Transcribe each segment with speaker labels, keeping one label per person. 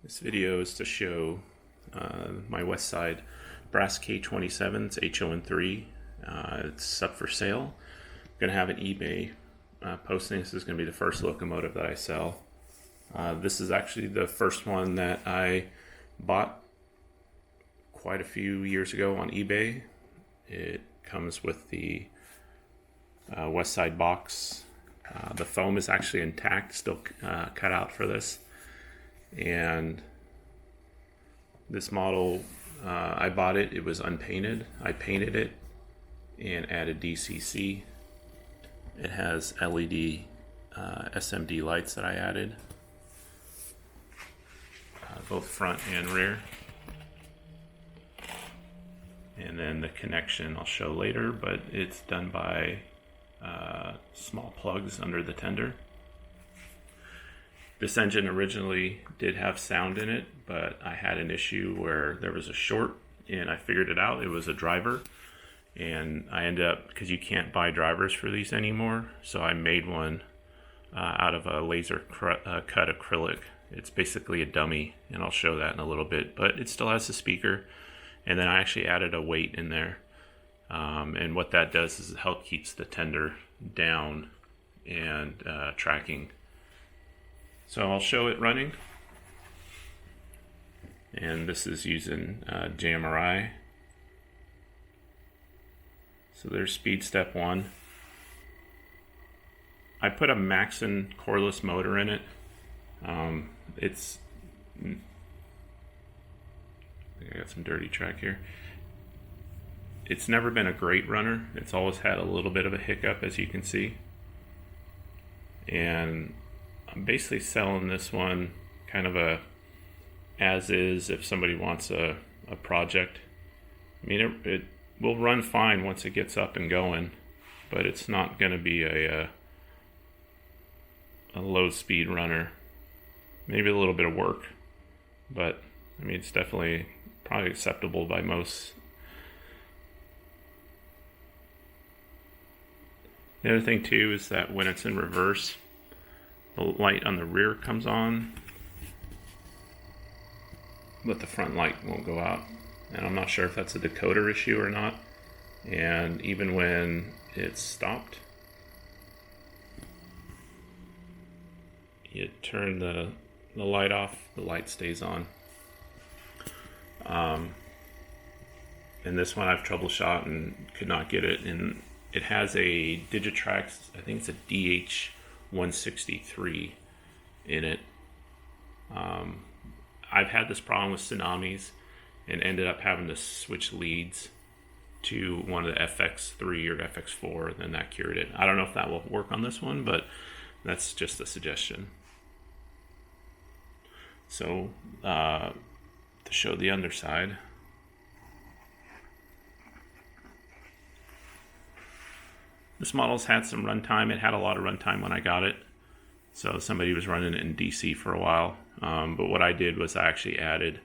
Speaker 1: This video is to show my West Side brass K-27. It's HOn3. It's up for sale. I'm going to have an eBay posting. This is going to be the first locomotive that I sell. This is actually the first one that I bought quite a few years ago on eBay. It comes with the West Side box. The foam is actually intact, still cut out for this. And this model, I bought it, it was unpainted. I painted it and added DCC. It has LED SMD lights that I added, both front and rear. And then the connection I'll show later, but it's done by small plugs under the tender. This engine originally did have sound in it, but I had an issue where there was a short and I figured it out. It was a driver, and I ended up, because you can't buy drivers for these anymore, so I made one out of a laser cut acrylic. It's basically a dummy, and I'll show that in a little bit, but it still has a speaker. And then I actually added a weight in there, and what that does is it helps keeps the tender down and tracking. So I'll show it running, and this is using JMRI. So there's speed step 1. I put a Maxon cordless motor in it. I got some dirty track here. It's never been a great runner. It's always had a little bit of a hiccup, as you can see. And I'm basically selling this one kind of a as is if somebody wants a project. I mean, it will run fine once it gets up and going, but it's not going to be a low speed runner. Maybe a little bit of work, but I mean, it's definitely probably acceptable by most. The other thing too is that when it's in reverse, the light on the rear comes on, but the front light won't go out. And I'm not sure if that's a decoder issue or not. And even when it's stopped, you turn the light off, the light stays on. And this one I've troubleshot and could not get it. And it has a Digitrax, I think it's a DH163 in it. I've had this problem with tsunamis and ended up having to switch leads to one of the FX3 or FX4, then that cured it. I don't know if that will work on this one, but that's just a suggestion. So to show the underside, this model's had some runtime. It had a lot of runtime when I got it, so somebody was running it in DC for a while. But what I did was I actually added,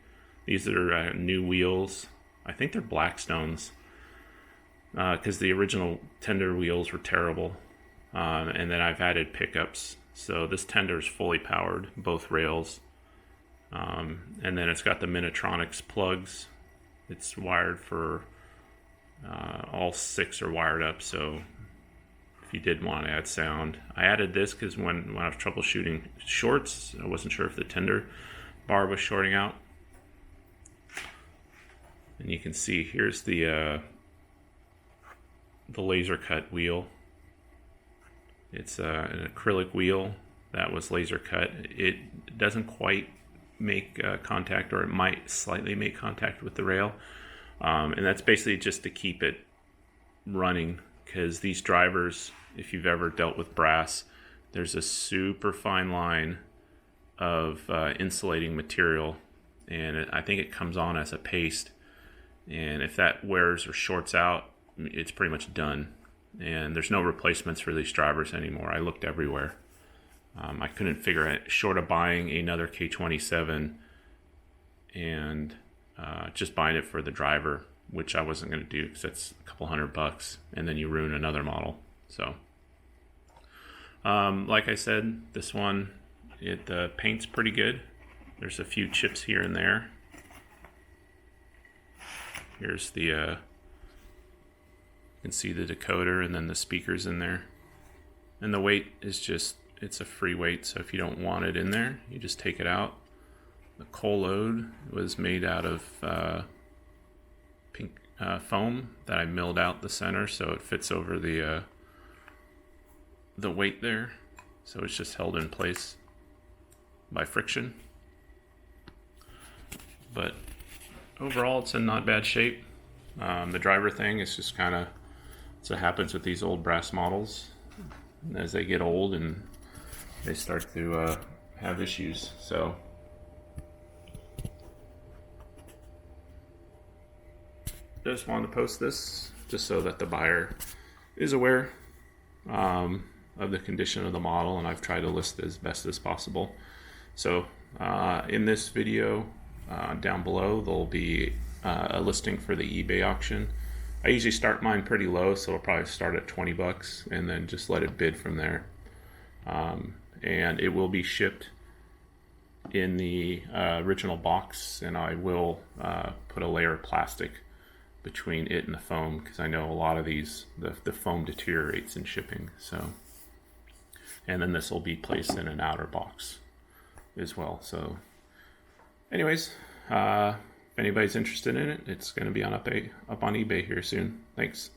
Speaker 1: these are new wheels. I think they're Blackstones, because the original tender wheels were terrible. And then I've added pickups. So this tender is fully powered, both rails. And then it's got the Minitronics plugs. It's wired for, all 6 are wired up, so if you did want to add sound. I added this because when I was troubleshooting shorts, I wasn't sure if the tender bar was shorting out. And you can see here's the laser cut wheel. It's an acrylic wheel that was laser cut. It doesn't quite make contact, or it might slightly make contact with the rail. And that's basically just to keep it running, because these drivers, if you've ever dealt with brass, there's a super fine line of insulating material, and I think it comes on as a paste, and if that wears or shorts out, it's pretty much done. And there's no replacements for these drivers anymore. I looked everywhere. I couldn't figure it, short of buying another K-27 and just buying it for the driver, which I wasn't going to do because that's a couple $100, and then you ruin another model. So like I said, this one, the paint's pretty good. There's a few chips here and there. Here's the, you can see the decoder and then the speakers in there. And the weight is just, it's a free weight, so if you don't want it in there, you just take it out. The coal load was made out of pink foam that I milled out the center so it fits over the weight there. So it's just held in place by friction. But overall, it's in not bad shape. The driver thing is just kind of, so it happens with these old brass models. As they get old and they start to have issues. So just wanted to post this just so that the buyer is aware of the condition of the model, and I've tried to list it as best as possible. So in this video down below, there'll be a listing for the eBay auction. I usually start mine pretty low, so I'll probably start at 20 bucks and then just let it bid from there. And it will be shipped in the original box, and I will put a layer of plastic between it and the foam, because I know a lot of these, the foam deteriorates in shipping. So, and then this will be placed in an outer box as well. So anyways, if anybody's interested in it, it's going to be up on eBay here soon. Thanks.